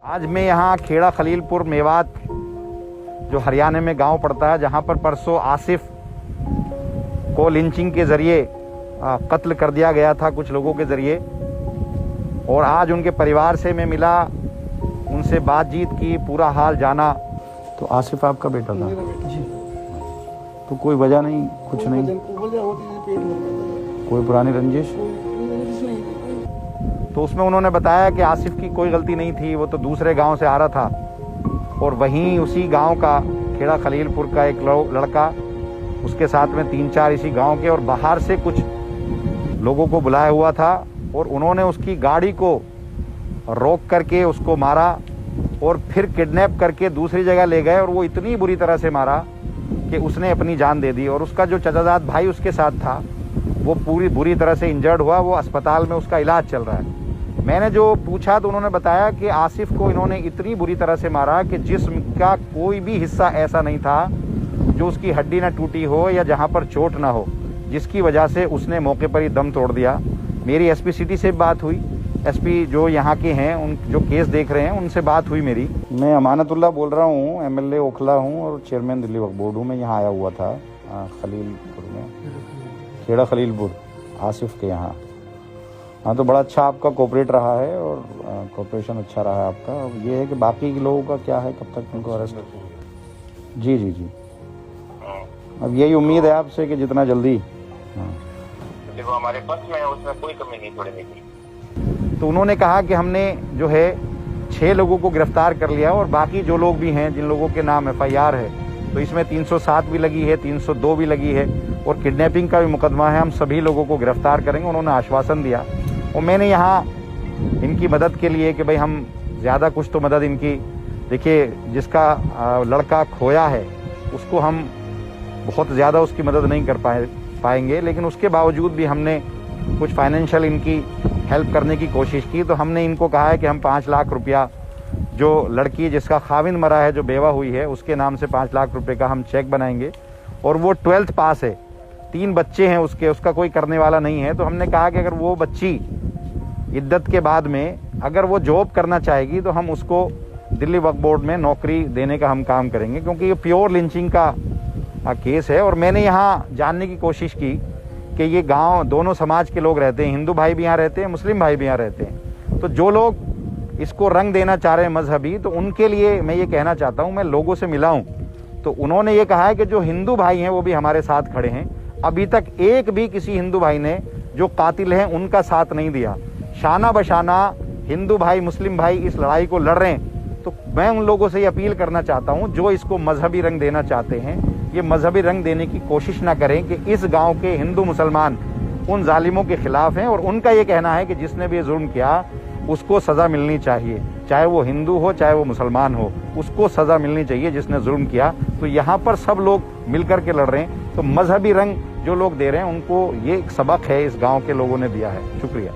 आज मैं यहाँ खेड़ा खलीलपुर मेवात जो हरियाणा में गांव पड़ता है, जहाँ पर परसों आसिफ को लिंचिंग के ज़रिए कत्ल कर दिया गया था कुछ लोगों के ज़रिए, और आज उनके परिवार से मैं मिला, उनसे बातचीत की, पूरा हाल जाना। तो आसिफ आपका बेटा था जी? तो कोई वजह नहीं, कुछ नहीं, कोई पुरानी रंजिश? तो उसमें उन्होंने बताया कि आसिफ की कोई गलती नहीं थी, वो तो दूसरे गांव से आ रहा था, और वहीं उसी गांव का खेड़ा खलीलपुर का एक लड़का, उसके साथ में 3-4 इसी गांव के और बाहर से कुछ लोगों को बुलाया हुआ था, और उन्होंने उसकी गाड़ी को रोक करके उसको मारा और फिर किडनैप करके दूसरी जगह ले गए, और वो इतनी बुरी तरह से मारा कि उसने अपनी जान दे दी। और उसका जो चचाजाद भाई उसके साथ था वो पूरी बुरी तरह से इंजर्ड हुआ, वो अस्पताल में उसका इलाज चल रहा है। मैंने जो पूछा तो उन्होंने बताया कि आसिफ को इन्होंने इतनी बुरी तरह से मारा कि जिस्म का कोई भी हिस्सा ऐसा नहीं था जो उसकी हड्डी ना टूटी हो या जहां पर चोट ना हो, जिसकी वजह से उसने मौके पर ही दम तोड़ दिया। मेरी एसपी सिटी से बात हुई, एसपी जो यहाँ के हैं, उन जो केस देख रहे हैं, उनसे बात हुई मेरी। मैं अमानतुल्लाह बोल रहा हूँ, एमएलए ओखला हूँ और चेयरमैन दिल्ली वक्फ बोर्ड हूँ। मैं यहाँ आया हुआ था खलीलपुर में, खेड़ा खलीलपुर, आसिफ के यहाँ। हाँ, तो बड़ा अच्छा आपका कोऑपरेट रहा है और कोऑपरेशन अच्छा रहा है आपका। अब ये है कि बाकी लोगों का क्या है, कब तक उनको अरेस्ट? जी जी जी, अब यही उम्मीद है आपसे कि जितना जल्दी। हाँ, देखो हमारे पक्ष में है, उसमें कोई कमी नहीं छोड़ने की। तो उन्होंने कहा कि हमने जो है 6 लोगों को गिरफ्तार कर लिया, और बाकी जो लोग भी हैं जिन लोगों के नाम FIR है, तो इसमें 307 भी लगी है, 302 भी लगी है, और किडनैपिंग का भी मुकदमा है। हम सभी लोगों को गिरफ्तार करेंगे, उन्होंने आश्वासन दिया। और मैंने यहाँ इनकी मदद के लिए कि भाई हम ज़्यादा कुछ तो मदद इनकी, देखिए जिसका लड़का खोया है उसको हम बहुत ज़्यादा उसकी मदद नहीं कर पाएंगे, लेकिन उसके बावजूद भी हमने कुछ फाइनेंशियल इनकी हेल्प करने की कोशिश की। तो हमने इनको कहा है कि हम 5 लाख रुपया, जो लड़की जिसका खाविंद मरा है, जो बेवा हुई है, उसके नाम से 5 लाख रुपए का हम चेक बनाएंगे। और वो 12th पास है, 3 बच्चे हैं उसका कोई करने वाला नहीं है। तो हमने कहा कि अगर वो बच्ची इद्दत के बाद में अगर वो जॉब करना चाहेगी तो हम उसको दिल्ली वक्फ बोर्ड में नौकरी देने का हम काम करेंगे, क्योंकि ये प्योर लिंचिंग का केस है। और मैंने यहाँ जानने की कोशिश की कि ये गांव दोनों समाज के लोग रहते हैं, हिंदू भाई भी यहाँ रहते हैं, मुस्लिम भाई भी यहाँ रहते हैं। तो जो लोग इसको रंग देना चाह रहे हैं मजहबी, तो उनके लिए मैं ये कहना चाहता हूँ, मैं लोगों से मिला हूँ तो उन्होंने ये कहा है कि जो हिंदू भाई हैं वो भी हमारे साथ खड़े हैं। अभी तक एक भी किसी हिंदू भाई ने जो कातिल हैं उनका साथ नहीं दिया। शाना बशाना हिंदू भाई मुस्लिम भाई इस लड़ाई को लड़ रहे हैं। तो मैं उन लोगों से ये अपील करना चाहता हूँ जो इसको मजहबी रंग देना चाहते हैं, ये मजहबी रंग देने की कोशिश ना करें कि इस गांव के हिंदू मुसलमान उन जालिमों के खिलाफ हैं, और उनका ये कहना है कि जिसने भी ये जुल्म किया उसको सज़ा मिलनी चाहिए, चाहे वो हिंदू हो चाहे वो मुसलमान हो, उसको सज़ा मिलनी चाहिए जिसने जुल्म किया। तो यहाँ पर सब लोग मिलकर के लड़ रहे हैं। तो मजहबी रंग जो लोग दे रहे हैं उनको ये एक सबक है, इस गाँव के लोगों ने दिया है। शुक्रिया।